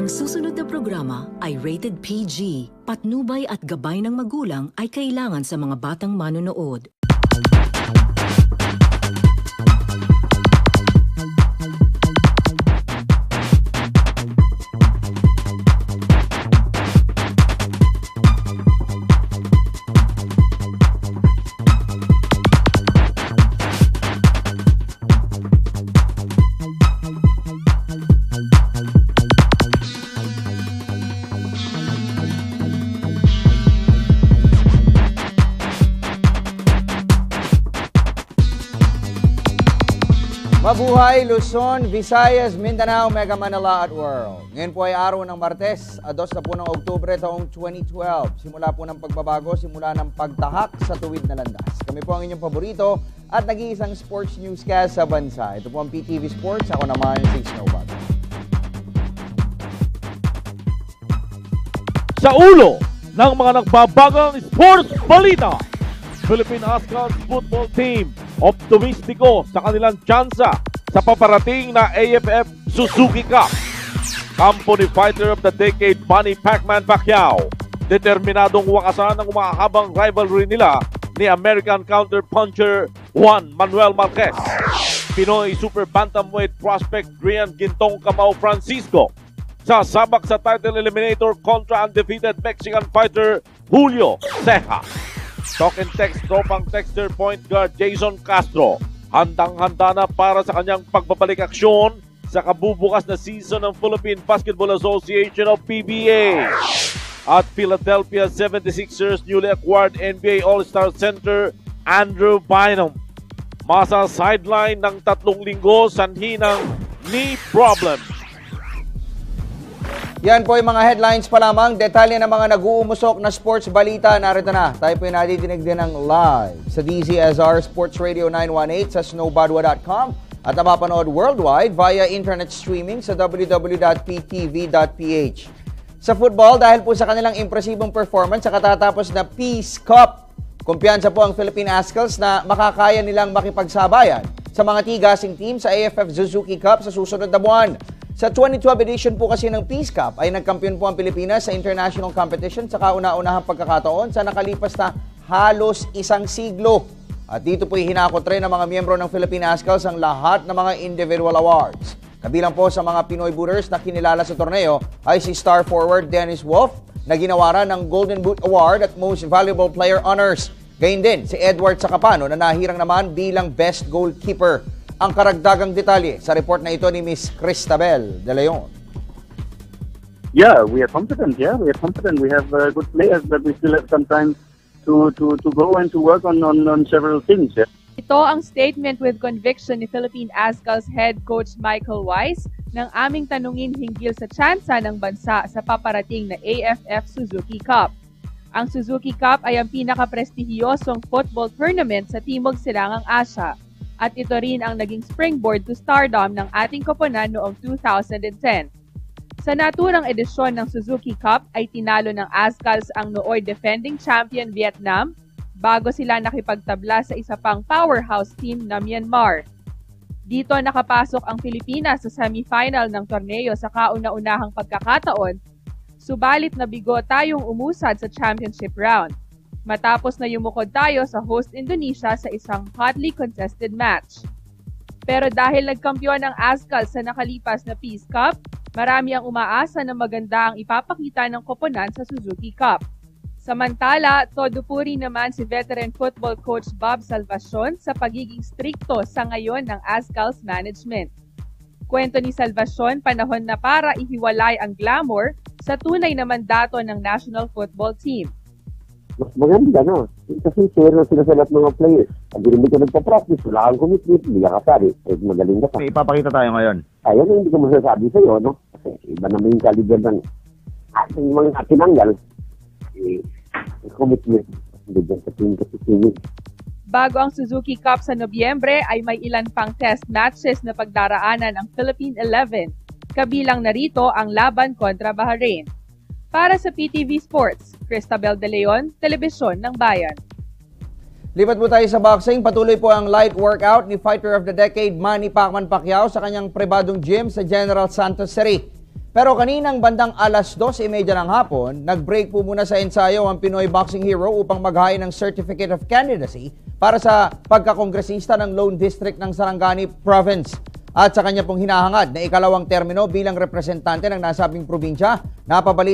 Ang susunod na programa ay rated PG. Patnubay at gabay ng magulang ay kailangan sa mga batang manonood. Mabuhay, Luzon, Visayas, Mindanao, Mega Manila at World. Ngayon po ay araw ng Martes, 2 ng Oktubre taong 2012. Simula po ng pagbabago, simula ng pagtahak sa tuwid na landas. Kami po ang inyong paborito at nag-iisang sports newscast sa bansa. Ito po ang PTV Sports. Ako naman si Snowball. Sa ulo ng mga nagbabagang sports balita, Philippine Ascals football team optimistiko sa kanilang tsansa sa paparating na AFF Suzuki Cup. Kampo ni Fighter of the Decade Manny Pacman Pacquiao, determinadong wakasan ang umahabang rivalry nila ni American counter-puncher Juan Manuel Marquez. Pinoy Super Bantamweight prospect Rian Gintong Camao Francisco sasabak sa title eliminator kontra undefeated Mexican fighter Julio Ceja. Talk and text, tropang texter point guard Jason Castro. Handang-handa na para sa kanyang pagbabalik aksyon sa kabubukas na season ng Philippine Basketball Association of PBA. At Philadelphia 76ers newly acquired NBA All-Star Center Andrew Bynum masa-sideline ng 3 linggo sanhi ng knee problem. Yan po yung mga headlines pa lamang. Detalye ng mga nag-uumusok na sports balita. Narito na. Tayo po yung nadidinig din ng live sa DZSR Sports Radio 918 sa snowbadwa.com at napapanood worldwide via internet streaming sa www.ptv.ph. Sa football, dahil po sa kanilang impresibong performance sa katatapos na Peace Cup, kumpiyansa po ang Philippine Ascals na makakaya nilang makipagsabayan sa mga tigasing team sa AFF Suzuki Cup sa susunod na buwan. Sa 2012 edition po kasi ng Peace Cup ay nagkampiyon po ang Pilipinas sa international competition sa kauna-unahang pagkakataon sa nakalipas na halos 1 siglo. At dito po hinakot rin ng mga miyembro ng Philippine Ascals ang lahat ng mga individual awards. Kabilang po sa mga Pinoy Booters na kinilala sa torneo ay si star forward Dennis Wolf na ginawaran ng Golden Boot Award at Most Valuable Player Honors. Gayun din si Edward Sacapano na nahirang naman bilang Best Goalkeeper. Ang karagdagang detalye sa report na ito ni Miss Cristabel De Leon. Yeah, we are confident. We have good players, but we still have some time to go and to work on several things. Yeah. Ito ang statement with conviction ni Philippine Ascals head coach Michael Weiss nang aming tanungin hinggil sa tsansa ng bansa sa paparating na AFF Suzuki Cup. Ang Suzuki Cup ay ang pinaka-prestihiyosong football tournament sa Timog Silangang Asya. At ito rin ang naging springboard to stardom ng ating koponan noong 2010. Sa naturang edisyon ng Suzuki Cup ay tinalo ng Ascals ang nooy defending champion Vietnam bago sila nakipagtabla sa isa pang powerhouse team na Myanmar. Dito nakapasok ang Pilipinas sa semifinal ng torneo sa kauna-unahang pagkakataon, subalit nabigo tayong umusad sa championship round. Matapos na yumukod tayo sa host Indonesia sa isang hotly contested match. Pero dahil nagkampiyon ang Ascals sa nakalipas na Peace Cup, marami ang umaasa na maganda ang ipapakita ng koponan sa Suzuki Cup. Samantala, todo puri naman si veteran football coach Bob Salvacion sa pagiging strikto sa ngayon ng Ascals management. Kwento ni Salvacion, panahon na para ihiwalay ang glamour sa tunay na mandato ng national football team. Mas maganda na. Kasi share na sila sa lahat ng mga players. Pag hindi ka nagpa-practice, wala kang commitment, hindi ka kasari. Eh, magaling ka pa. May ipapakita tayo ngayon. Ayun, hindi ko masasabi sa'yo, no? Kasi iba naman yung kaliber ng ating mga tinanggal. Commitment. Hindi dyan sa team kasi team. Bago ang Suzuki Cup sa Nobyembre ay may ilan pang test matches na pagdaraanan ang Philippine 11. Kabilang narito ang laban kontra Bahrain. Para sa PTV Sports, Cristabel De Leon, Telebisyon ng Bayan. Lipat po tayo sa boxing. Patuloy po ang light workout ni Fighter of the Decade Manny Pacman Pacquiao sa kanyang pribadong gym sa General Santos City. Pero kaninang bandang alas 2:30 ng hapon, nag-break po muna sa ensayo ang Pinoy boxing hero upang maghain ng Certificate of Candidacy para sa pagkakongresista ng Lone District ng Sarangani Province. At sa kanya pong hinahangad na ikalawang termino bilang representante ng nasabing probinsya, napabalita